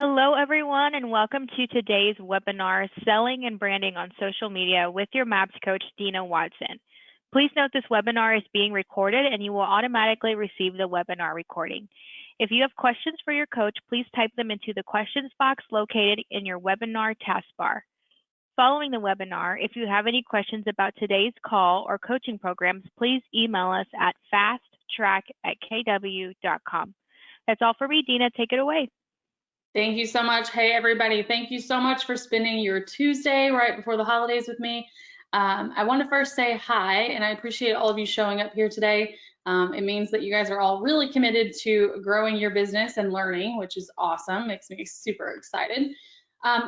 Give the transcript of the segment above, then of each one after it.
Hello, everyone, and welcome to today's webinar, Selling and Branding on Social Media with your MAPS coach, Dina Watson. Please note this webinar is being recorded and you will automatically receive the webinar recording. If you have questions for your coach, please type them into the questions box located in your webinar taskbar. Following the webinar, if you have any questions about today's call or coaching programs, please email us at fasttrack@kw.com. That's all for me. Dina, take it away. Thank you so much. Hey, everybody. Thank you so much for spending your Tuesday right before the holidays with me. I want to first say hi, and I appreciate all of you showing up here today. It means that you guys are all really committed to growing your business and learning, which is awesome. Makes me super excited.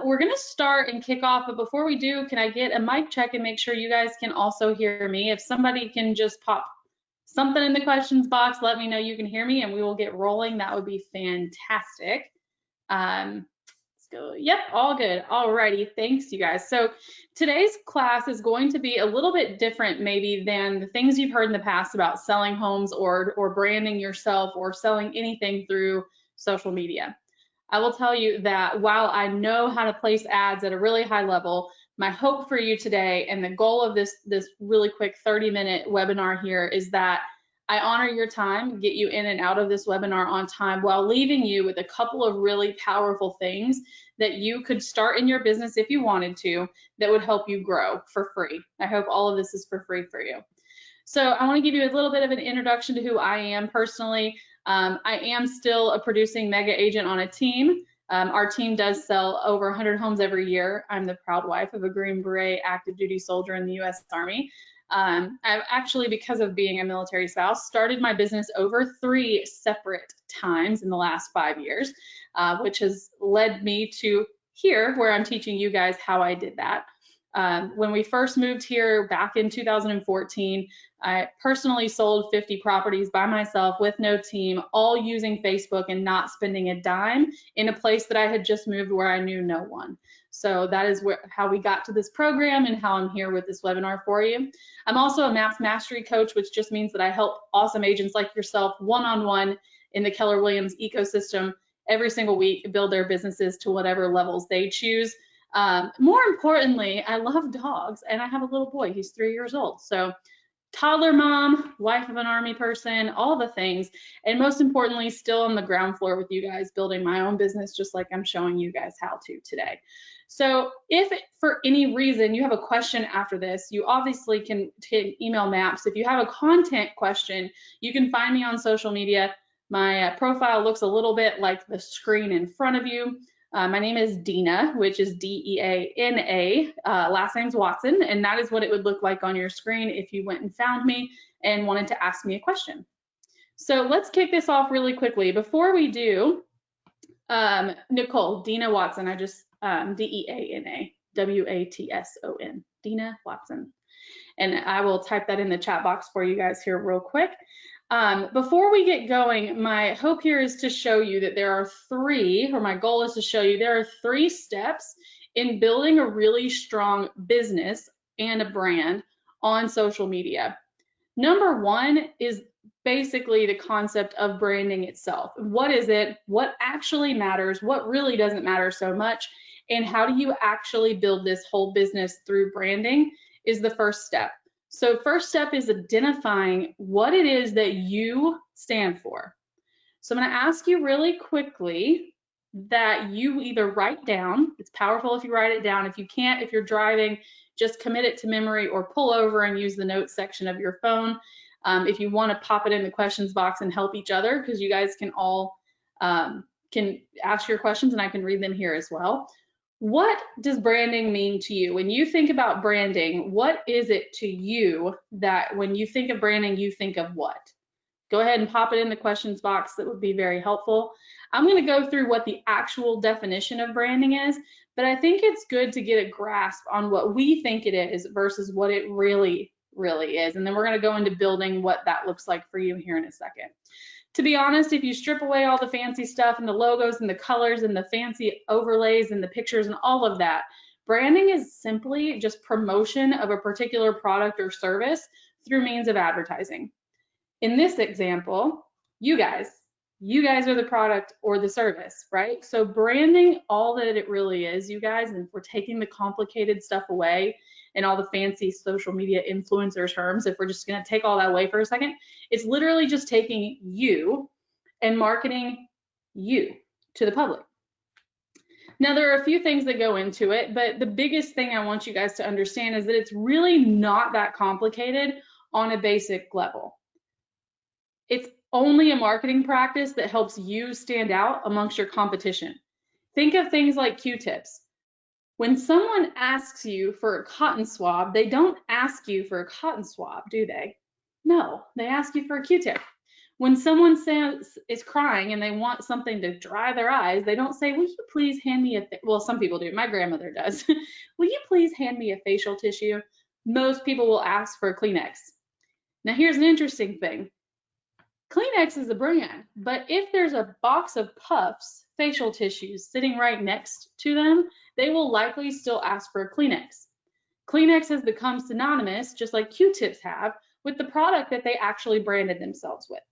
We're going to start and kick off, but before we do, can I get a mic check and make sure you guys can also hear me? If somebody can just pop something in the questions box, let me know you can hear me, and we will get rolling. That would be fantastic. Let's go. Yep, all good. Alrighty, thanks you guys. So today's class is going to be a little bit different maybe than the things you've heard in the past about selling homes or branding yourself or selling anything through social media. I will tell you that while I know how to place ads at a really high level, my hope for you today and the goal of this really quick 30-minute webinar here is that I honor your time, get you in and out of this webinar on time while leaving you with a couple of really powerful things that you could start in your business if you wanted to that would help you grow for free. I hope all of this is for free for you. So I want to give you a little bit of an introduction to who I am personally. I am still a producing mega agent on a team. Our team does sell over 100 homes every year. I'm the proud wife of a Green Beret active duty soldier in the U.S. Army. I've actually, because of being a military spouse, started my business over 3 separate times in the last 5 years, which has led me to here where I'm teaching you guys how I did that. When we first moved here back in 2014, I personally sold 50 properties by myself with no team, all using Facebook and not spending a dime in a place that I had just moved where I knew no one. So that is how we got to this program and how I'm here with this webinar for you. I'm also a MAPS Mastery coach, which just means that I help awesome agents like yourself one-on-one in the Keller Williams ecosystem every single week build their businesses to whatever levels they choose. More importantly, I love dogs and I have a little boy, he's 3 years old. So toddler mom, wife of an Army person, all the things. And most importantly, still on the ground floor with you guys building my own business, just like I'm showing you guys how to today. So if for any reason you have a question after this, you obviously can email MAPS. If you have a content question, you can find me on social media. My profile looks a little bit like the screen in front of you. My name is Dina, which is D-E-A-N-A, last name's Watson, and that is what it would look like on your screen if you went and found me and wanted to ask me a question. So let's kick this off really quickly. Before we do, Nicole, Dina Watson, I just, D-E-A-N-A, W-A-T-S-O-N, Dina Watson. And I will type that in the chat box for you guys here real quick. Before we get going, my hope here is to show you that there are 3, or my goal is to show you there are 3 steps in building a really strong business and a brand on social media. Number 1 is basically the concept of branding itself. What is it? What actually matters? What really doesn't matter so much? And how do you actually build this whole business through branding is the first step. So first step is identifying what it is that you stand for. So I'm going to ask you really quickly that you either write down, it's powerful if you write it down. If you can't, if you're driving, just commit it to memory or pull over and use the notes section of your phone. If you want to pop it in the questions box and help each other, because you guys can all can ask your questions and I can read them here as well. What does branding mean to you? When you think about branding, what is it to you that when you think of branding, you think of what? Go ahead and pop it in the questions box. That would be very helpful. I'm going to go through what the actual definition of branding is, but I think it's good to get a grasp on what we think it is versus what it really is. And then we're going to go into building what that looks like for you here in a second. To be honest, if you strip away all the fancy stuff and the logos and the colors and the fancy overlays and the pictures and all of that, branding is simply just promotion of a particular product or service through means of advertising. In this example, you guys, You guys are the product or the service, right? So branding, all that it really is, you guys, and if we're taking the complicated stuff away and all the fancy social media influencer terms, if we're just going to take all that away for a second, it's literally just taking you and marketing you to the public. Now, there are a few things that go into it, but the biggest thing I want you guys to understand is that it's really not that complicated on a basic level. It's only a marketing practice that helps you stand out amongst your competition. Think of things like Q-tips. When someone asks you for a cotton swab, they don't ask you for a cotton swab, do they? No, they ask you for a Q-tip. When someone is crying and they want something to dry their eyes, they don't say, will you please hand me a, well, some people do, my grandmother does. Will you please hand me a facial tissue? Most people will ask for a Kleenex. Now here's an interesting thing. Kleenex is a brand, but if there's a box of Puffs facial tissues sitting right next to them, they will likely still ask for a Kleenex. Kleenex has become synonymous, just like Q-tips have, with the product that they actually branded themselves with.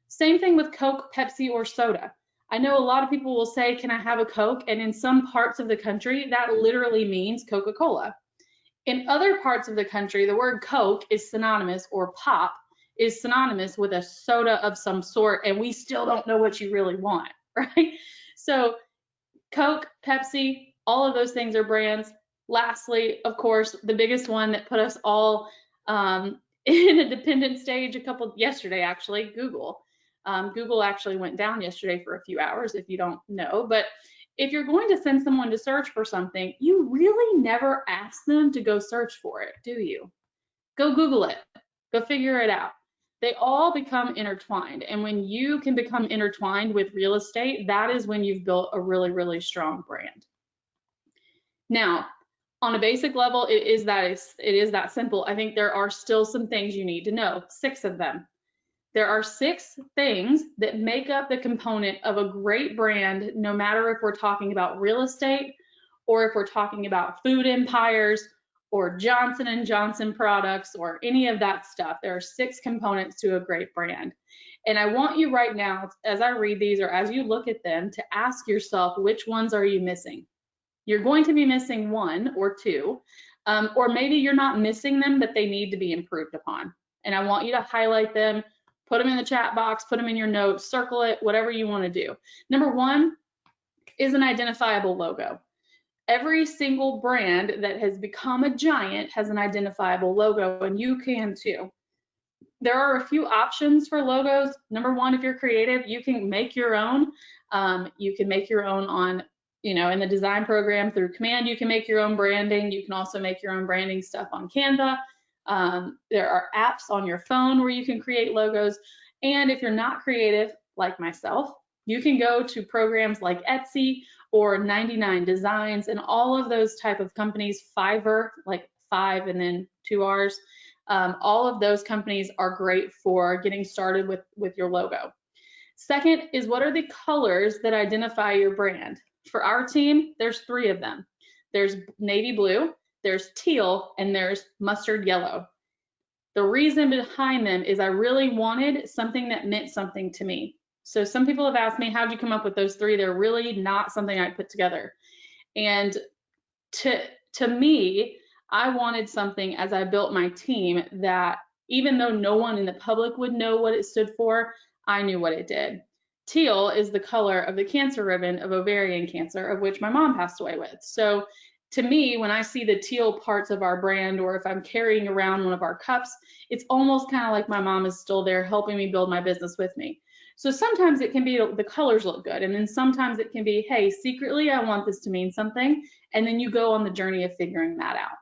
Same thing with Coke, Pepsi, or soda. I know a lot of people will say, can I have a Coke? And in some parts of the country, that literally means Coca-Cola. In other parts of the country, the word Coke is synonymous, or pop is synonymous with a soda of some sort, and we still don't know what you really want, right? So Coke, Pepsi, all of those things are brands. Lastly, of course, the biggest one that put us all in a dependent stage yesterday, actually, Google. Google actually went down yesterday for a few hours, if you don't know. But if you're going to send someone to search for something, you really never ask them to go search for it, do you? Go Google it. Go figure it out. They all become intertwined. And when you can become intertwined with real estate, that is when you've built a really, really strong brand. Now, on a basic level, it is that simple. I think there are still some things you need to know, 6 of them. There are 6 things that make up the component of a great brand, no matter if we're talking about real estate or if we're talking about food empires or Johnson & Johnson products or any of that stuff. There are 6 components to a great brand. And I want you right now, as I read these or as you look at them, to ask yourself, which ones are you missing? You're going to be missing 1 or 2, or maybe you're not missing them, but they need to be improved upon. And I want you to highlight them, put them in the chat box, put them in your notes, circle it, whatever you want to do. Number 1 is an identifiable logo. Every single brand that has become a giant has an identifiable logo, and you can too. There are a few options for logos. Number 1, if you're creative, you can make your own. You can make your own on, in the design program through Command. You can make your own branding. You can also make your own branding stuff on Canva. There are apps on your phone where you can create logos. And if you're not creative, like myself, you can go to programs like Etsy or 99 Designs and all of those type of companies, Fiverr, like 5 and then 2 R's. All of those companies are great for getting started with your logo. Second is, what are the colors that identify your brand? For our team, there's 3 of them. There's navy blue, there's teal, and there's mustard yellow. The reason behind them is I really wanted something that meant something to me. So some people have asked me, how'd you come up with those 3? They're really not something I put together. And to me, I wanted something as I built my team that even though no one in the public would know what it stood for, I knew what it did. Teal is the color of the cancer ribbon of ovarian cancer, of which my mom passed away with. So to me, when I see the teal parts of our brand, or if I'm carrying around one of our cups, it's almost kind of like my mom is still there helping me build my business with me. So sometimes it can be the colors look good, and then sometimes it can be, hey, secretly I want this to mean something, and then you go on the journey of figuring that out.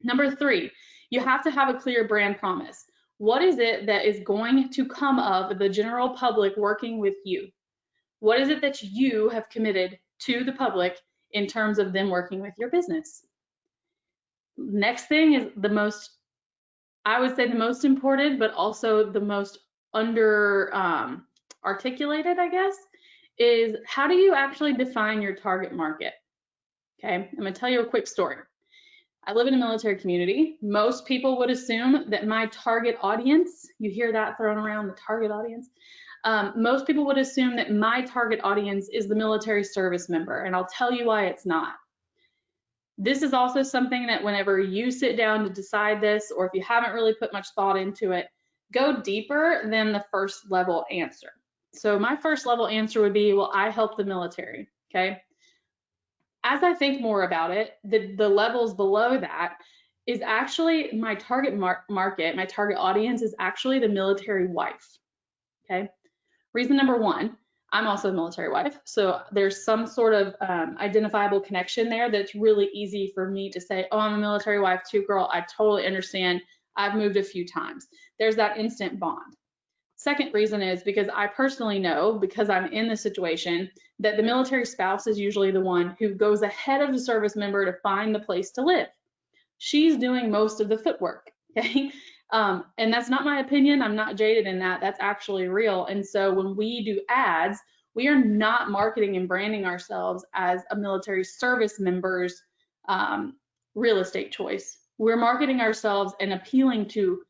Number 3, you have to have a clear brand promise. What is it that is going to come of the general public working with you? What is it that you have committed to the public in terms of them working with your business? Next thing is I would say the most important, but also the most articulated, I guess, is how do you actually define your target market? Okay, I'm gonna tell you a quick story. I live in a military community. Most people would assume that my target audience, you hear that thrown around, the target audience, Most people would assume that my target audience is the military service member, and I'll tell you why it's not. This is also something that whenever you sit down to decide this, or if you haven't really put much thought into it, go deeper than the first level answer. So my first level answer would be, well, I help the military, okay? As I think more about it, the levels below that is actually my target market, my target audience is actually the military wife, okay? Reason number one, I'm also a military wife, so there's some sort of identifiable connection there that's really easy for me to say, oh, I'm a military wife too, girl, I totally understand. I've moved a few times. There's that instant bond. Second reason is because I personally know, because I'm in the situation, that the military spouse is usually the one who goes ahead of the service member to find the place to live. She's doing most of the footwork, okay? And that's not my opinion. I'm not jaded in that. That's actually real. And so when we do ads, we are not marketing and branding ourselves as a military service member's real estate choice. We're marketing ourselves and appealing to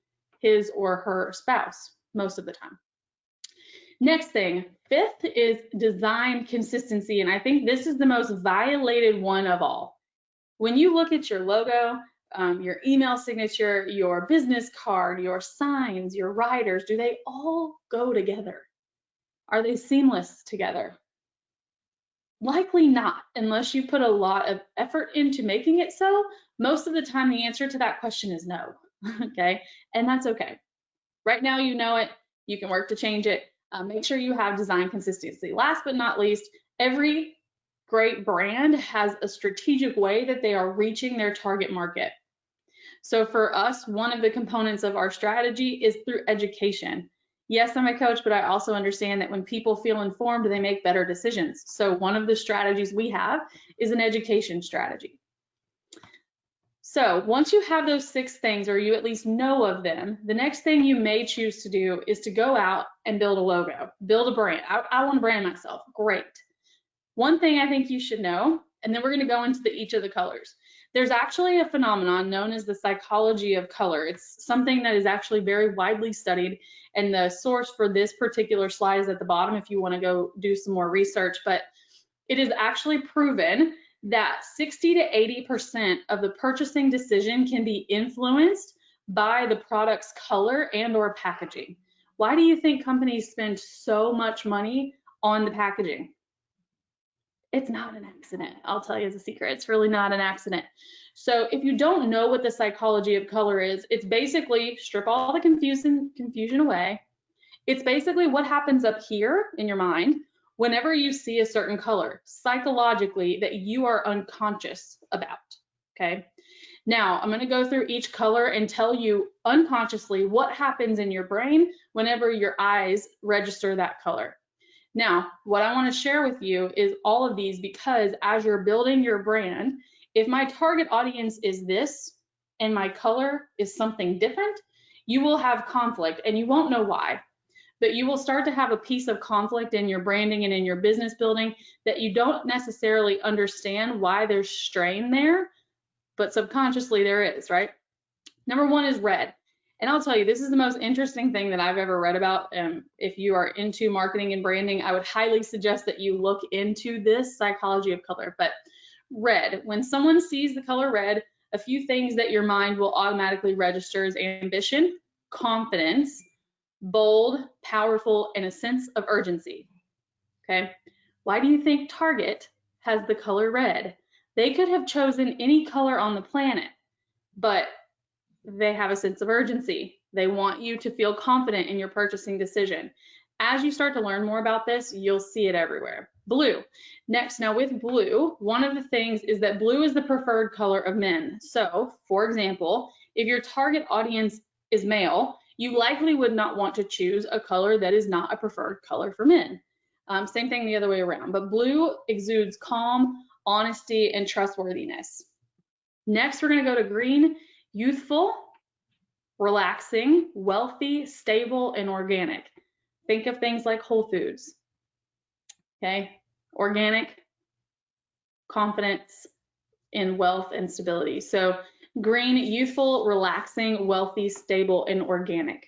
his or her spouse most of the time. Next thing, fifth is design consistency. And I think this is the most violated one of all. When you look at your logo, your email signature, your business card, your signs, your riders, do they all go together? Are they seamless together? Likely not, unless you put a lot of effort into making it so. Most of the time, the answer to that question is no, okay? And that's okay. Right now, you know it. You can work to change it. Make sure you have design consistency. Last but not least, every great brand has a strategic way that they are reaching their target market. So for us, one of the components of our strategy is through education. Yes, I'm a coach, but I also understand that when people feel informed, they make better decisions. So one of the strategies we have is an education strategy. So once you have those 6 things, or you at least know of them, the next thing you may choose to do is to go out and build a logo, build a brand. I want to brand myself. Great. One thing I think you should know, and then we're going to go into each of the colors. There's actually a phenomenon known as the psychology of color. It's something that is actually very widely studied, and the source for this particular slide is at the bottom if you want to go do some more research, but it is actually proven that 60 to 80% of the purchasing decision can be influenced by the product's color and or packaging. Why do you think companies spend so much money on the packaging? It's not an accident. I'll tell you as a secret. It's really not an accident. So if you don't know what the psychology of color is, it's basically strip all the confusion away. It's basically what happens up here in your mind whenever you see a certain color psychologically that you are unconscious about, okay? Now, I'm gonna go through each color and tell you unconsciously what happens in your brain whenever your eyes register that color. Now, what I want to share with you is all of these, because as you're building your brand, if my target audience is this and my color is something different, you will have conflict, and you won't know why, but you will start to have a piece of conflict in your branding and in your business building that you don't necessarily understand why there's strain there, but subconsciously there is, right? Number 1 is red. And I'll tell you, this is the most interesting thing that I've ever read about. If you are into marketing and branding, I would highly suggest that you look into this psychology of color. But red, when someone sees the color red, a few things that your mind will automatically register is ambition, confidence, bold, powerful, and a sense of urgency, okay? Why do you think Target has the color red? They could have chosen any color on the planet, but they have a sense of urgency. They want you to feel confident in your purchasing decision. As you start to learn more about this, you'll see it everywhere. Blue. Next, now with blue, one of the things is that blue is the preferred color of men. So, for example, if your target audience is male, you likely would not want to choose a color that is not a preferred color for men. Same thing the other way around, but blue exudes calm, honesty, and trustworthiness. Next, we're going to go to green. Youthful, relaxing, wealthy, stable, and organic. Think of things like Whole Foods, okay? Organic, confidence in wealth and stability. So green, youthful, relaxing, wealthy, stable, and organic.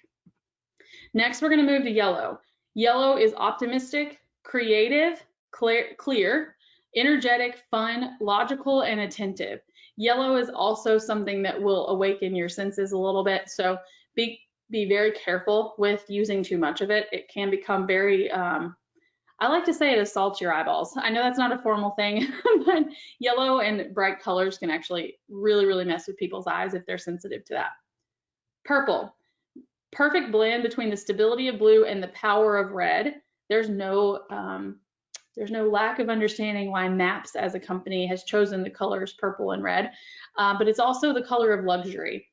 Next, we're gonna move to yellow. Yellow is optimistic, creative, clear, energetic, fun, logical, and attentive. Yellow is also something that will awaken your senses a little bit, so be very careful with using too much of it. It can become very, I like to say it assaults your eyeballs. I know that's not a formal thing, but yellow and bright colors can actually really, really mess with people's eyes if they're sensitive to that. Purple, perfect blend between the stability of blue and the power of red. There's no lack of understanding why MAPS as a company has chosen the colors purple and red, but it's also the color of luxury.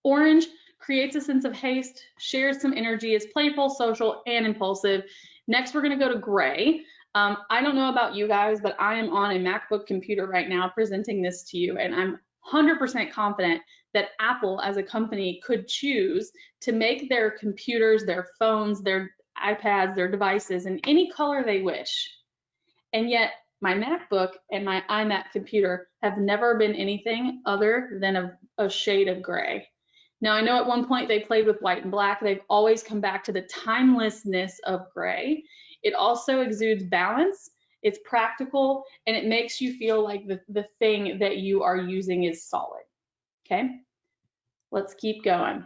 Orange creates a sense of haste, shares some energy, is playful, social, and impulsive. Next, we're going to go to gray. I don't know about you guys, but I am on a MacBook computer right now presenting this to you, and I'm 100% confident that Apple as a company could choose to make their computers, their phones, their iPads, their devices in any color they wish. And yet my MacBook and my iMac computer have never been anything other than a shade of gray. Now, I know at one point they played with white and black. They've always come back to the timelessness of gray. It also exudes balance. It's practical, and it makes you feel like the thing that you are using is solid. Okay, let's keep going.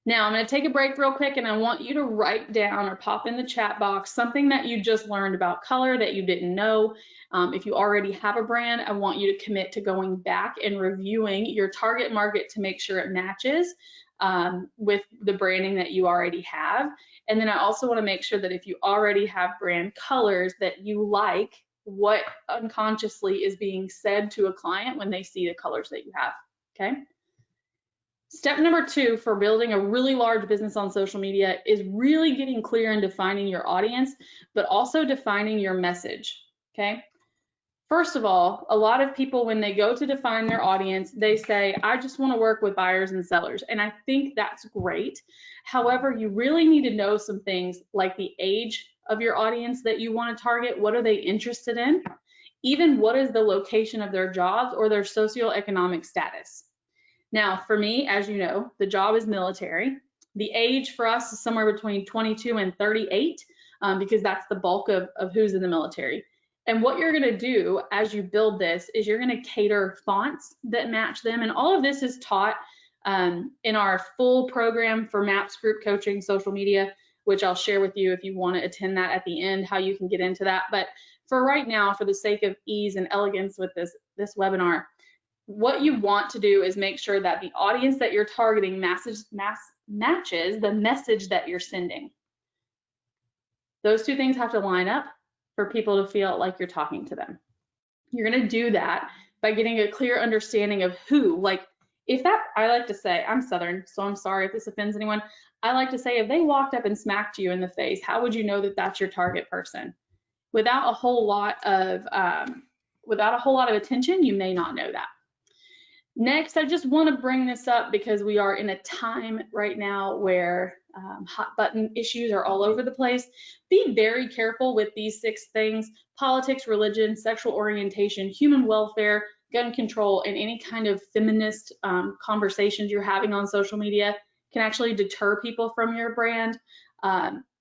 Now, I'm going to take a break real quick, and I want you to write down or pop in the chat box something that you just learned about color that you didn't know. If you already have a brand, I want you to commit to going back and reviewing your target market to make sure it matches with the branding that you already have. And then I also want to make sure that if you already have brand colors, that you like what unconsciously is being said to a client when they see the colors that you have. Okay. Step number 2 for building a really large business on social media is really getting clear and defining your audience, but also defining your message, okay? First of all, a lot of people, when they go to define their audience, they say, I just want to work with buyers and sellers. And I think that's great. However, you really need to know some things like the age of your audience that you want to target. What are they interested in? Even what is the location of their jobs or their socioeconomic status? Now, for me, as you know, the job is military. The age for us is somewhere between 22 and 38 because that's the bulk of who's in the military. And what you're going to do as you build this is you're going to cater fonts that match them. And all of this is taught in our full program for MAPS group coaching social media, which I'll share with you if you want to attend that at the end, how you can get into that. But for right now, for the sake of ease and elegance with this webinar, what you want to do is make sure that the audience that you're targeting matches the message that you're sending. Those two things have to line up for people to feel like you're talking to them. You're going to do that by getting a clear understanding of who, like if that, I like to say, I'm Southern, so I'm sorry if this offends anyone. I like to say if they walked up and smacked you in the face, how would you know that that's your target person? Without a whole lot of attention, you may not know that. Next, I just want to bring this up because we are in a time right now where hot button issues are all over the place. Be very careful with these 6 things: politics, religion, sexual orientation, human welfare, gun control, and any kind of feminist conversations you're having on social media can actually deter people from your brand.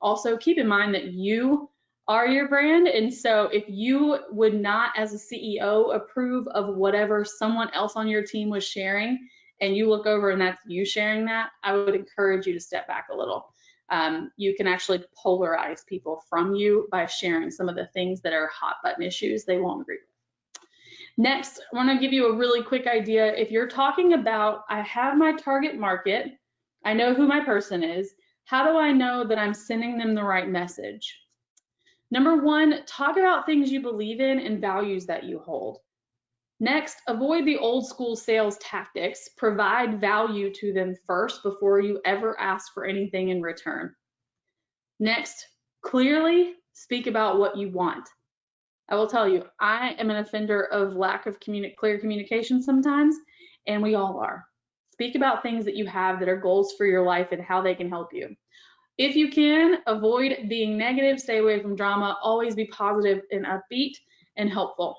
Also, keep in mind that you are your brand, and so if you would not, as a CEO, approve of whatever someone else on your team was sharing, and you look over and that's you sharing that, I would encourage you to step back a little. You can actually polarize people from you by sharing some of the things that are hot button issues they won't agree with. Next, I want to give you a really quick idea. If you're talking about, I have my target market, I know who my person is, how do I know that I'm sending them the right message? Number 1, talk about things you believe in and values that you hold. Next, avoid the old school sales tactics. Provide value to them first before you ever ask for anything in return. Next, clearly speak about what you want. I will tell you, I am an offender of lack of clear communication sometimes, and we all are. Speak about things that you have that are goals for your life and how they can help you. If you can, avoid being negative, stay away from drama, always be positive and upbeat and helpful.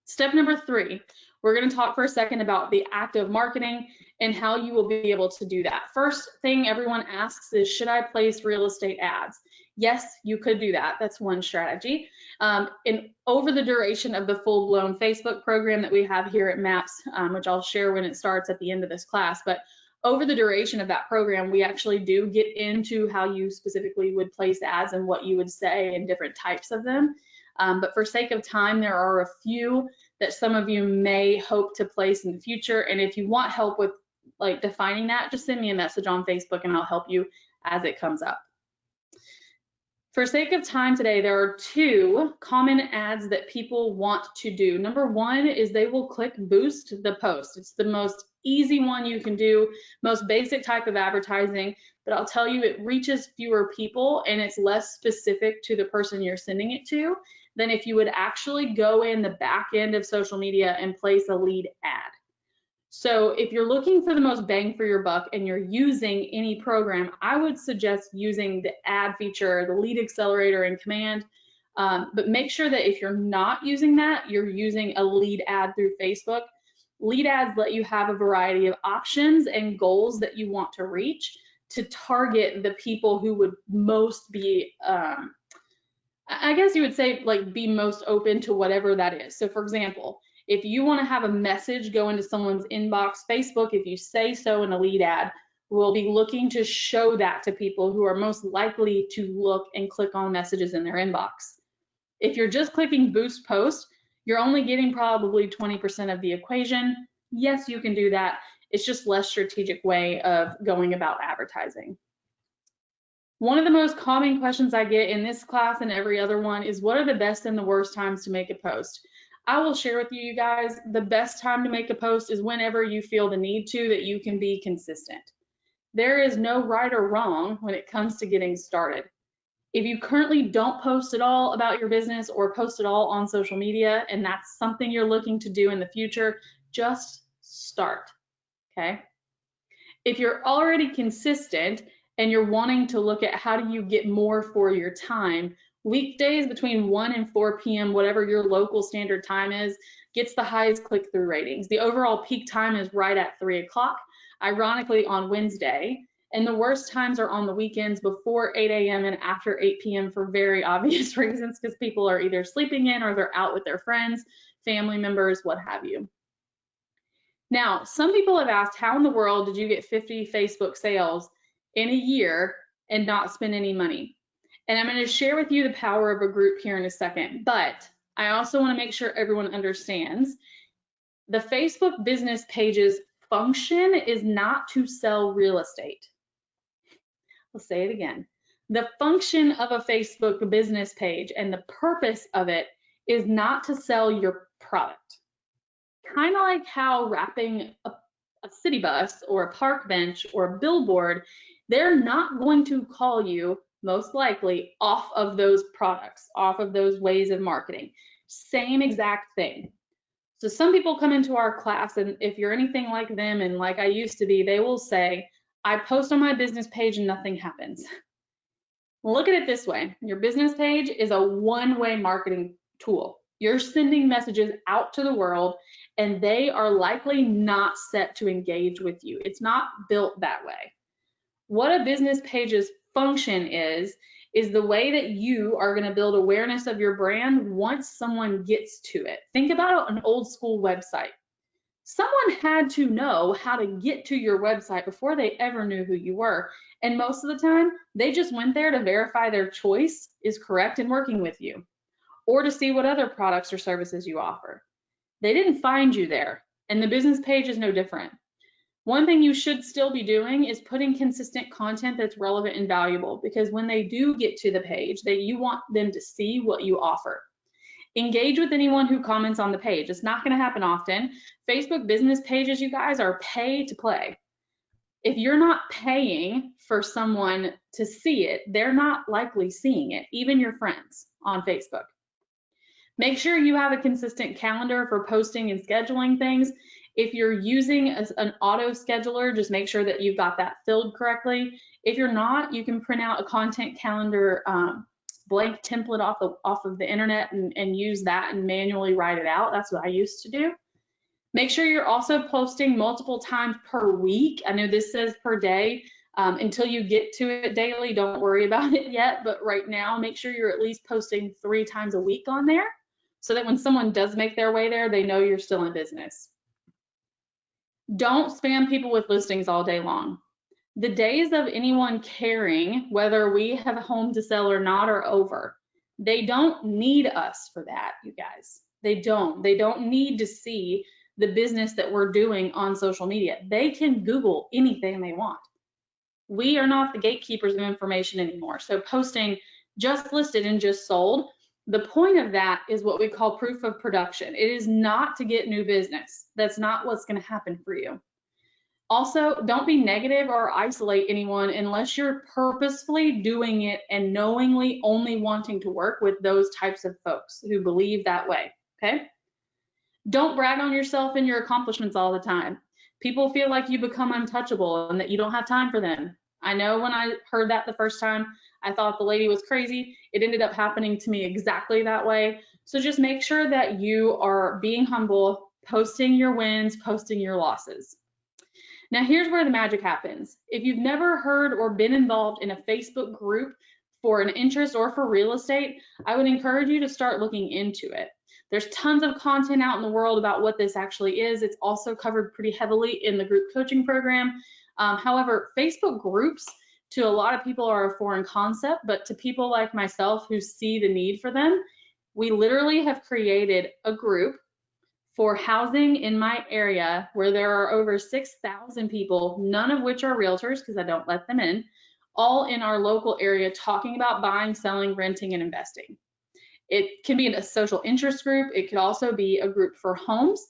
Step number 3, we're going to talk for a second about the act of marketing and how you will be able to do that. First thing everyone asks is, should I place real estate ads? Yes, you could do that. That's one strategy. And over the duration of the full-blown Facebook program that we have here at MAPS, which I'll share when it starts at the end of this class, but over the duration of that program, we actually do get into how you specifically would place ads and what you would say and different types of them. But for sake of time, there are a few that some of you may hope to place in the future. And if you want help with like defining that, just send me a message on Facebook and I'll help you as it comes up. For sake of time today, there are two common ads that people want to do. Number one is they will click boost the post. It's the most easy one you can do, most basic type of advertising, but I'll tell you it reaches fewer people and it's less specific to the person you're sending it to than if you would actually go in the back end of social media and place a lead ad. So if you're looking for the most bang for your buck and you're using any program, I would suggest using the ad feature, the lead accelerator in Command. But make sure that if you're not using that, you're using a lead ad through Facebook. Lead ads let you have a variety of options and goals that you want to reach to target the people who would most be, I guess you would say, like, be most open to whatever that is. So for example, if you want to have a message go into someone's inbox, Facebook, if you say so in a lead ad, will be looking to show that to people who are most likely to look and click on messages in their inbox. If you're just clicking boost post, you're only getting probably 20% of the equation. Yes, you can do that. It's just less strategic way of going about advertising. One of the most common questions I get in this class and every other one is, what are the best and the worst times to make a post? I will share with you guys, the best time to make a post is whenever you feel the need to, that you can be consistent. There is no right or wrong when it comes to getting started. If you currently don't post at all about your business or post at all on social media, and that's something you're looking to do in the future, just start, okay? If you're already consistent and you're wanting to look at how do you get more for your time, weekdays between 1 and 4 p.m., whatever your local standard time is, gets the highest click-through ratings. The overall peak time is right at 3 o'clock, ironically on Wednesday, and the worst times are on the weekends before 8 a.m. and after 8 p.m. for very obvious reasons, because people are either sleeping in or they're out with their friends, family members, what have you. Now, some people have asked, how in the world did you get 50 Facebook sales in a year and not spend any money? And I'm going to share with you the power of a group here in a second, but I also want to make sure everyone understands the Facebook business page's function is not to sell real estate. I'll say it again. The function of a Facebook business page and the purpose of it is not to sell your product. Kind of like how wrapping a city bus or a park bench or a billboard, they're not going to call you most likely off of those products, off of those ways of marketing. Same exact thing. So some people come into our class, and if you're anything like them and like I used to be, they will say, I post on my business page and nothing happens. Look at it this way. Your business page is a one-way marketing tool. You're sending messages out to the world and they are likely not set to engage with you. It's not built that way. What a business page's function is the way that you are going to build awareness of your brand once someone gets to it. Think about an old school website. Someone had to know how to get to your website before they ever knew who you were. And most of the time, they just went there to verify their choice is correct in working with you, or to see what other products or services you offer. They didn't find you there, and the business page is no different. One thing you should still be doing is putting consistent content that's relevant and valuable, because when they do get to the page, you want them to see what you offer. Engage with anyone who comments on the page. It's not going to happen often. Facebook business pages, you guys, are pay to play. If you're not paying for someone to see it, they're not likely seeing it, even your friends on Facebook. Make sure you have a consistent calendar for posting and scheduling things. If you're using an auto scheduler, just make sure that you've got that filled correctly. If you're not, you can print out a content calendar blank template off of the internet and use that and manually write it out. That's what I used to do. Make sure you're also posting multiple times per week. I know this says per day. Until you get to it daily, don't worry about it yet. But right now, make sure you're at least posting 3 times a week on there so that when someone does make their way there, they know you're still in business. Don't spam people with listings all day long. The days of anyone caring whether we have a home to sell or not are over. They don't need us for that, you guys. They don't. They don't need to see the business that we're doing on social media. They can Google anything they want. We are not the gatekeepers of information anymore. So posting just listed and just sold, the point of that is what we call proof of production. It is not to get new business. That's not what's going to happen for you. Also, don't be negative or isolate anyone unless you're purposefully doing it and knowingly only wanting to work with those types of folks who believe that way, okay? Don't brag on yourself and your accomplishments all the time. People feel like you become untouchable and that you don't have time for them. I know when I heard that the first time, I thought the lady was crazy. It ended up happening to me exactly that way. So just make sure that you are being humble, posting your wins, posting your losses. Now here's where the magic happens. If you've never heard or been involved in a Facebook group for an interest or for real estate, I would encourage you to start looking into it. There's tons of content out in the world about what this actually is. It's also covered pretty heavily in the group coaching program. However, Facebook groups to a lot of people are a foreign concept, but to people like myself who see the need for them, we literally have created a group for housing in my area where there are over 6,000 people, none of which are realtors because I don't let them in, all in our local area talking about buying, selling, renting, and investing. It can be a social interest group. It could also be a group for homes.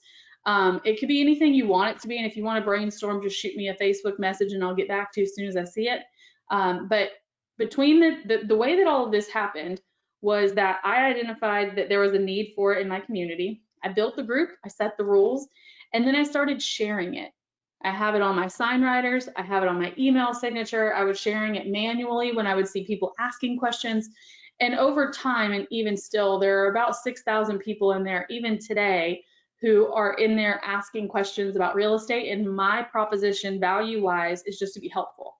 It could be anything you want it to be. And if you want to brainstorm, just shoot me a Facebook message and I'll get back to you as soon as I see it. But between the way that all of this happened was that I identified that there was a need for it in my community. I built the group, I set the rules, and then I started sharing it. I have it on my sign writers, I have it on my email signature. I was sharing it manually when I would see people asking questions. And over time, and even still, there are about 6,000 people in there, even today, who are in there asking questions about real estate. And my proposition, value-wise, is just to be helpful.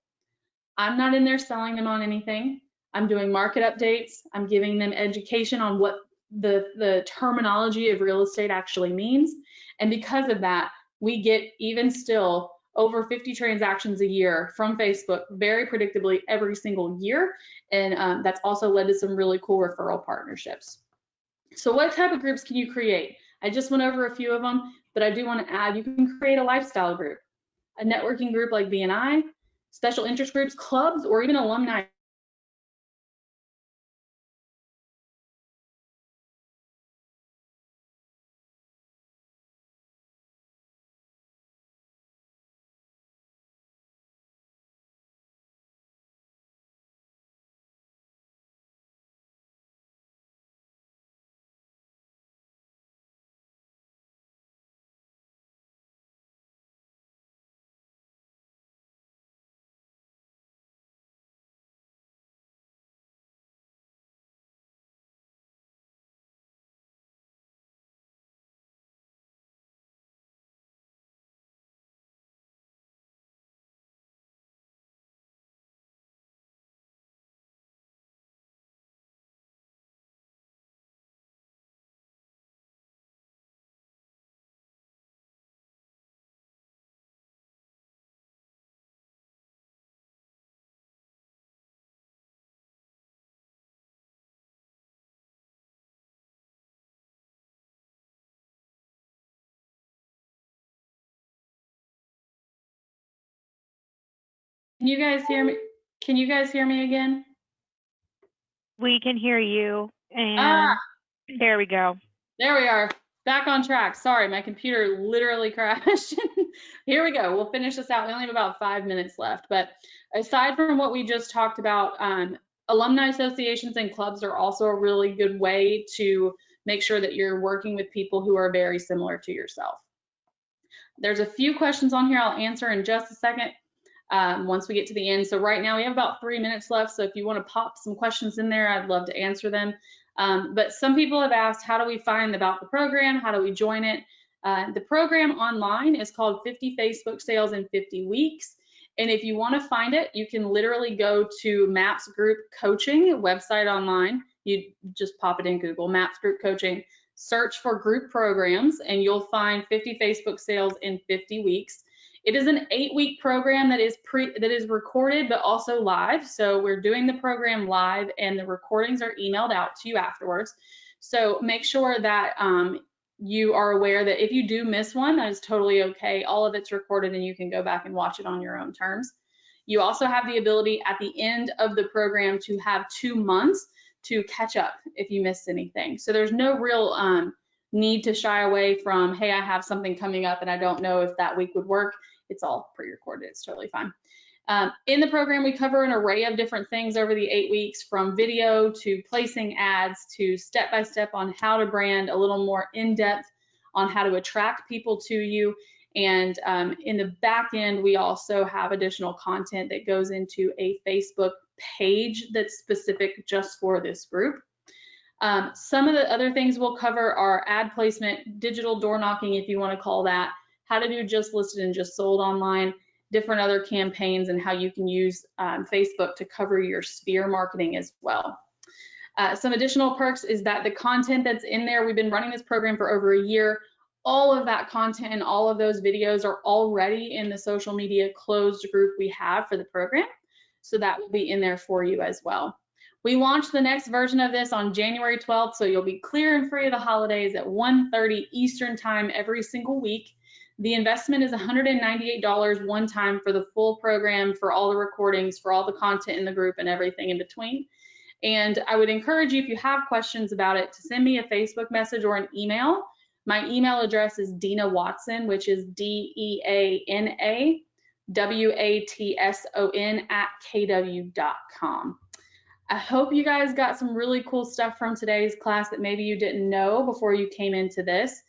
I'm not in there selling them on anything. I'm doing market updates. I'm giving them education on what the terminology of real estate actually means. And because of that, we get even still over 50 transactions a year from Facebook very predictably every single year. And that's also led to some really cool referral partnerships. So what type of groups can you create? I just went over a few of them, but I do want to add, you can create a lifestyle group, a networking group like BNI, special interest groups, clubs, or even alumni. Can you guys hear me? Can you guys hear me again? We can hear you, and there we go. There we are, back on track. Sorry, my computer literally crashed. Here we go. We'll finish this out. We only have about 5 minutes left. But aside from what we just talked about, alumni associations and clubs are also a really good way to make sure that you're working with people who are very similar to yourself. There's a few questions on here I'll answer in just a second once we get to the end. So right now we have about 3 minutes left. So if you want to pop some questions in there, I'd love to answer them. But some people have asked, how do we find about the program? How do we join it? The program online is called 50 Facebook Sales in 50 Weeks. And if you want to find it, you can literally go to MAPS Group Coaching website online. You just pop it in Google, MAPS Group Coaching, search for group programs, and you'll find 50 Facebook Sales in 50 Weeks. It is an 8-week program that is recorded but also live. So we're doing the program live, and the recordings are emailed out to you afterwards. So make sure that you are aware that if you do miss one, that is totally okay. All of it's recorded and you can go back and watch it on your own terms. You also have the ability at the end of the program to have 2 months to catch up if you missed anything. So there's no real need to shy away from, hey, I have something coming up and I don't know if that week would work. It's all pre-recorded. It's totally fine. In the program, we cover an array of different things over the 8 weeks, from video to placing ads to step-by-step on how to brand, a little more in-depth on how to attract people to you. And in the back end, we also have additional content that goes into a Facebook page that's specific just for this group. Some of the other things we'll cover are ad placement, digital door knocking, if you want to call that, how to do just listed and just sold online, different other campaigns, and how you can use Facebook to cover your sphere marketing as well. Some additional perks is that the content that's in there, we've been running this program for over a year. All of that content and all of those videos are already in the social media closed group we have for the program. So that will be in there for you as well. We launched the next version of this on January 12th, so you'll be clear and free of the holidays at 1:30 Eastern time every single week. The investment is $198 one time for the full program, for all the recordings, for all the content in the group and everything in between. And I would encourage you, if you have questions about it, to send me a Facebook message or an email. My email address is Dina Watson, which is DeanaWatson@kw.com. I hope you guys got some really cool stuff from today's class that maybe you didn't know before you came into this.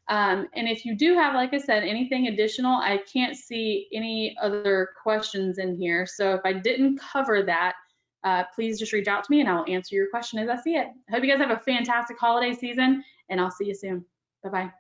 And if you do have, like I said, anything additional, I can't see any other questions in here. So if I didn't cover that, please just reach out to me and I'll answer your question as I see it. I hope you guys have a fantastic holiday season, and I'll see you soon. Bye-bye.